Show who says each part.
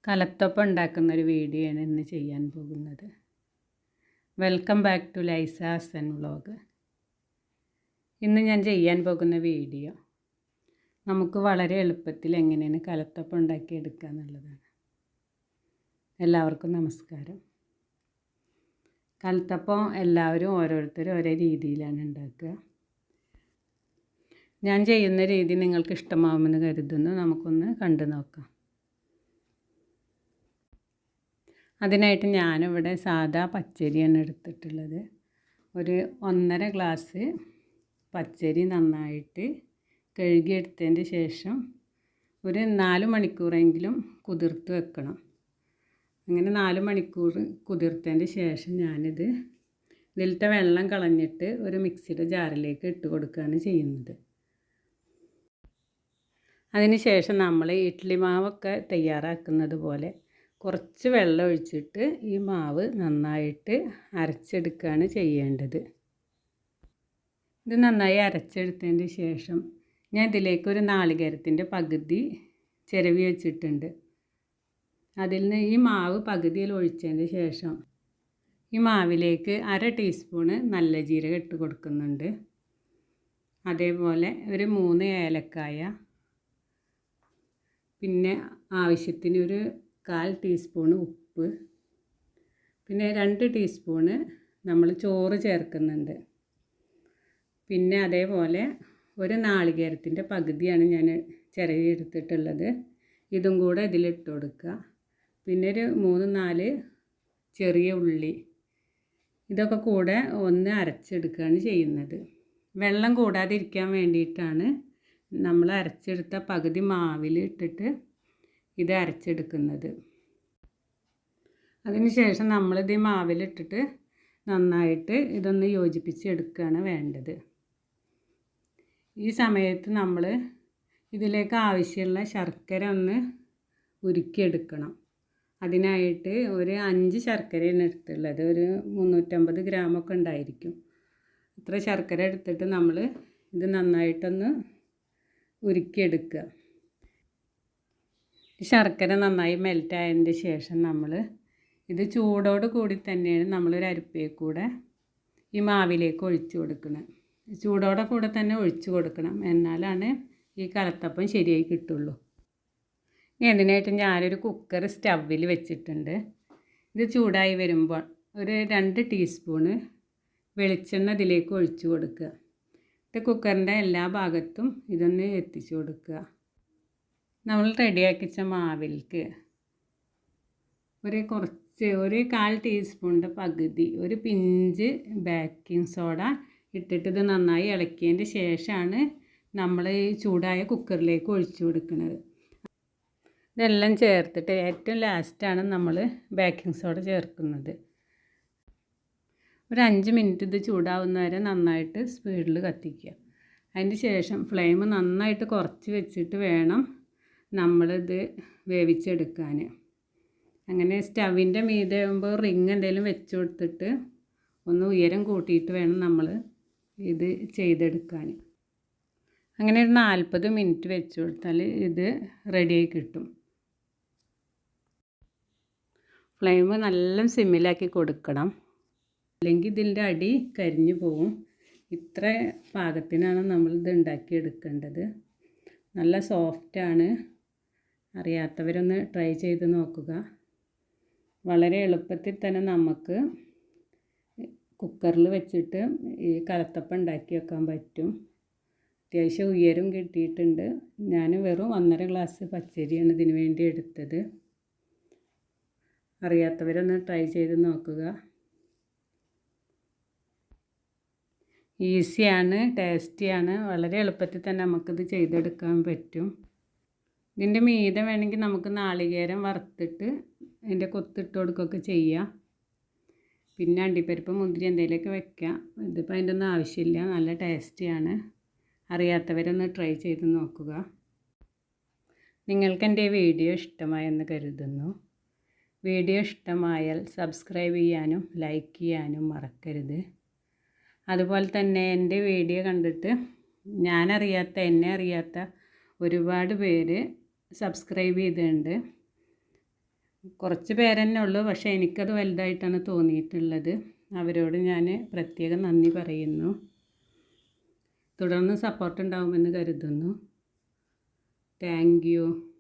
Speaker 1: Kalathappam ഉണ്ടാക്കുന്നൊരു video ആണ് ഇന്ന് ചെയ്യാൻ പോകുന്നത്. Welcome back to Lisa's and vlog. ഇന്ന് ഞാൻ ചെയ്യാൻ പോകുന്ന വീഡിയോ നമുക്ക് വളരെ എളുപ്പത്തിൽ എങ്ങനെയാണ് കലത്തപ്പം ഉണ്ടാക്കിയെടുക്കുക എന്നുള്ളതാണ്. എല്ലാവർക്കും നമസ്കാരം. കലത്തപ്പം എല്ലാവരും ഓരോരുത്തരും ഓരോ രീതിയിലാണ് ഉണ്ടാക്കുക. ഞാൻ ചെയ്യുന്ന രീതി നിങ്ങൾക്ക് ഇഷ്ടമാവുമെന്ന് കരുതുന്നു. നമുക്കൊന്ന് കണ്ടു നോക്കാം. അതിനായിട്ട് ഞാനിവിടെ സാദാ പച്ചരിയാണ് എടുത്തിട്ടുള്ളത്. ഒരു 1.5 ഗ്ലാസ് പച്ചരി നന്നായിട്ട് കഴുകിയെടുത്തതിന് ശേഷം ഒരു 4 മണിക്കൂറെങ്കിലും കുതിർത്ത് വെക്കണം. അങ്ങനെ 4 മണിക്കൂർ കുതിർത്തതിന് ശേഷം ഞാനിത് ഇതിലത്തെ വെള്ളം കളഞ്ഞിട്ട് ഒരു മിക്സിയുടെ ജാറിലേക്ക് ഇട്ട് കൊടുക്കുകയാണ് ചെയ്യുന്നത്. അതിന് ശേഷം നമ്മൾ ഇഡ്ഡലി മാവൊക്കെ തയ്യാറാക്കുന്നത് പോലെ കുറച്ച് വെള്ളം ഒഴിച്ചിട്ട് ഈ മാവ് നന്നായിട്ട് അരച്ചെടുക്കുകയാണ് ചെയ്യേണ്ടത്. ഇത് നന്നായി അരച്ചെടുത്തതിന് ശേഷം ഞാൻ ഇതിലേക്ക് ഒരു നാളികേരത്തിൻ്റെ പകുതി ചിരവി വെച്ചിട്ടുണ്ട്. അതിൽ നിന്ന് ഈ മാവ് പകുതിയിൽ ഒഴിച്ചതിന് ശേഷം ഈ മാവിലേക്ക് 1/2 ടീസ്പൂണ് നല്ല ജീരകം ഇട്ട് കൊടുക്കുന്നുണ്ട്. അതേപോലെ ഒരു 3 ഏലക്കായ, പിന്നെ ആവശ്യത്തിന് ഒരു 1/4 ടീസ്പൂണ് ഉപ്പ്, പിന്നെ 2 ടീസ്പൂണ് നമ്മൾ ചോറ് ചേർക്കുന്നുണ്ട്. പിന്നെ അതേപോലെ ഒരു നാളികേരത്തിൻ്റെ പകുതിയാണ് ഞാൻ ചിരവി എടുത്തിട്ടുള്ളത്. ഇതും കൂടെ ഇതിലിട്ട് കൊടുക്കുക. പിന്നെ ഒരു 3-4 ചെറിയ ഉള്ളി, ഇതൊക്കെ കൂടെ ഒന്ന് അരച്ചെടുക്കുകയാണ് ചെയ്യുന്നത്. വെള്ളം കൂടാതിരിക്കാൻ വേണ്ടിയിട്ടാണ് നമ്മൾ അരച്ചെടുത്ത പകുതി മാവിൽ ഇട്ടിട്ട് ഇത് അരച്ചെടുക്കുന്നത്. അതിന് ശേഷം നമ്മളിത് മാവിലിട്ടിട്ട് നന്നായിട്ട് ഇതൊന്ന് യോജിപ്പിച്ചെടുക്കുകയാണ് വേണ്ടത്. ഈ സമയത്ത് നമ്മൾ ഇതിലേക്ക് ആവശ്യമുള്ള ശർക്കര ഒന്ന് ഉരുക്കിയെടുക്കണം. അതിനായിട്ട് ഒരു 5 ശർക്കരയാണ് എടുത്തുള്ളത്. ഒരു 350 ഗ്രാമൊക്കെ ഉണ്ടായിരിക്കും. ഇത്ര ശർക്കര എടുത്തിട്ട് നമ്മൾ ഇത് നന്നായിട്ടൊന്ന് ഉരുക്കിയെടുക്കുക. ശർക്കര നന്നായി മെൽറ്റായതിന് ശേഷം നമ്മൾ ഇത് ചൂടോട് കൂടി തന്നെയാണ് നമ്മളൊരു അരിപ്പയിൽ കൂടെ ഈ മാവിലേക്ക് ഒഴിച്ചു കൊടുക്കണം. ചൂടോടെ കൂടെ തന്നെ ഒഴിച്ചു കൊടുക്കണം, എന്നാലാണ് ഈ കലത്തപ്പം ശരിയായി കിട്ടുള്ളൂ. ഇനി അതിനായിട്ട് ഞാനൊരു കുക്കർ സ്റ്റൗവിൽ വെച്ചിട്ടുണ്ട്. ഇത് ചൂടായി വരുമ്പോൾ ഒരു 2 ടീസ്പൂണ് വെളിച്ചെണ്ണ ഇതിലേക്ക് ഒഴിച്ചു കൊടുക്കുക. ഇത് കുക്കറിൻ്റെ എല്ലാ ഭാഗത്തും ഇതൊന്ന് എത്തിച്ചു കൊടുക്കുക. നമ്മൾ റെഡിയാക്കി വെച്ച മാവിലേക്ക് ഒരു 1/4 ടീസ്പൂണിൻ്റെ പകുതി ഒരു പിഞ്ച് ബേക്കിംഗ് സോഡ ഇട്ടിട്ട് ഇത് നന്നായി ഇളക്കിയതിൻ്റെ ശേഷമാണ് നമ്മൾ ഈ ചൂടായ കുക്കറിലേക്ക് ഒഴിച്ചു കൊടുക്കുന്നത്. ഇതെല്ലാം ചേർത്തിട്ട് ഏറ്റവും ലാസ്റ്റാണ് നമ്മൾ ബേക്കിംഗ് സോഡ ചേർക്കുന്നത്. ഒരു 5 മിനിറ്റ് ഇത് ചൂടാവുന്ന വരെ നന്നായിട്ട് സ്പീഡിൽ കത്തിക്കുക. അതിന് ശേഷം ഫ്ലെയിം നന്നായിട്ട് കുറച്ച് വെച്ചിട്ട് വേണം നമ്മളിത് വേവിച്ചെടുക്കാൻ. അങ്ങനെ സ്റ്റവിൻ്റെ മീതെ ആകുമ്പോൾ റിങ് എന്തെങ്കിലും വെച്ച് കൊടുത്തിട്ട് ഒന്ന് ഉയരം കൂട്ടിയിട്ട് വേണം നമ്മൾ ഇത് ചെയ്തെടുക്കാൻ. അങ്ങനെ ഒരു 40 മിനിറ്റ് വെച്ച് കൊടുത്താൽ ഇത് റെഡിയായി കിട്ടും. ഫ്ലെയിം നല്ല സിമ്മിലാക്കി കൊടുക്കണം, അല്ലെങ്കിൽ ഇതിൻ്റെ അടി കരിഞ്ഞു പോകും. ഇത്ര പാകത്തിനാണ് നമ്മളിത് ഉണ്ടാക്കിയെടുക്കേണ്ടത്. നല്ല സോഫ്റ്റാണ്. അറിയാത്തവരൊന്ന് ട്രൈ ചെയ്ത് നോക്കുക. വളരെ എളുപ്പത്തിൽ തന്നെ നമുക്ക് കുക്കറിൽ വെച്ചിട്ട് ഈ കലത്തപ്പം ഉണ്ടാക്കി വെക്കാൻ പറ്റും. അത്യാവശ്യം ഉയരം കിട്ടിയിട്ടുണ്ട്. ഞാൻ വെറും 1.5 ഗ്ലാസ് പച്ചരിയാണ് ഇതിന് വേണ്ടി എടുത്തത്. അറിയാത്തവരൊന്ന് ട്രൈ ചെയ്ത് നോക്കുക. ഈസിയാണ്, ടേസ്റ്റിയാണ്. വളരെ എളുപ്പത്തിൽ തന്നെ നമുക്കിത് ചെയ്തെടുക്കാൻ പറ്റും. ഇതിൻ്റെ മീതെ വേണമെങ്കിൽ നമുക്ക് നാളികേരം വറുത്തിട്ട് അതിൻ്റെ കൊത്തിട്ട് കൊടുക്കുകയൊക്കെ ചെയ്യാം. പിന്നെ അണ്ടിപ്പരിപ്പ്, മുന്തിരി എന്തെങ്കിലുമൊക്കെ വെക്കാം. ഇതിപ്പോൾ അതിൻ്റെ ഒന്നും ആവശ്യമില്ല. നല്ല ടേസ്റ്റിയാണ്. അറിയാത്തവരൊന്ന് ട്രൈ ചെയ്ത് നോക്കുക. നിങ്ങൾക്ക് എൻ്റെ വീഡിയോ ഇഷ്ടമായെന്ന് കരുതുന്നു. വീഡിയോ ഇഷ്ടമായാൽ സബ്സ്ക്രൈബ് ചെയ്യാനും ലൈക്ക് ചെയ്യാനും മറക്കരുത്. അതുപോലെ തന്നെ എൻ്റെ വീഡിയോ കണ്ടിട്ട് എന്നെ അറിയാത്ത ഒരുപാട് പേര് സബ്സ്ക്രൈബ് ചെയ്തിട്ടുണ്ട്. കുറച്ച് പേരെന്നെ ഉള്ളൂ, പക്ഷേ എനിക്കത് വലുതായിട്ടാണ് തോന്നിയിട്ടുള്ളത്. അവരോട് ഞാൻ പ്രത്യേകം നന്ദി പറയുന്നു. തുടർന്ന് സപ്പോർട്ട് ഉണ്ടാവുമെന്ന് കരുതുന്നു. Thank you.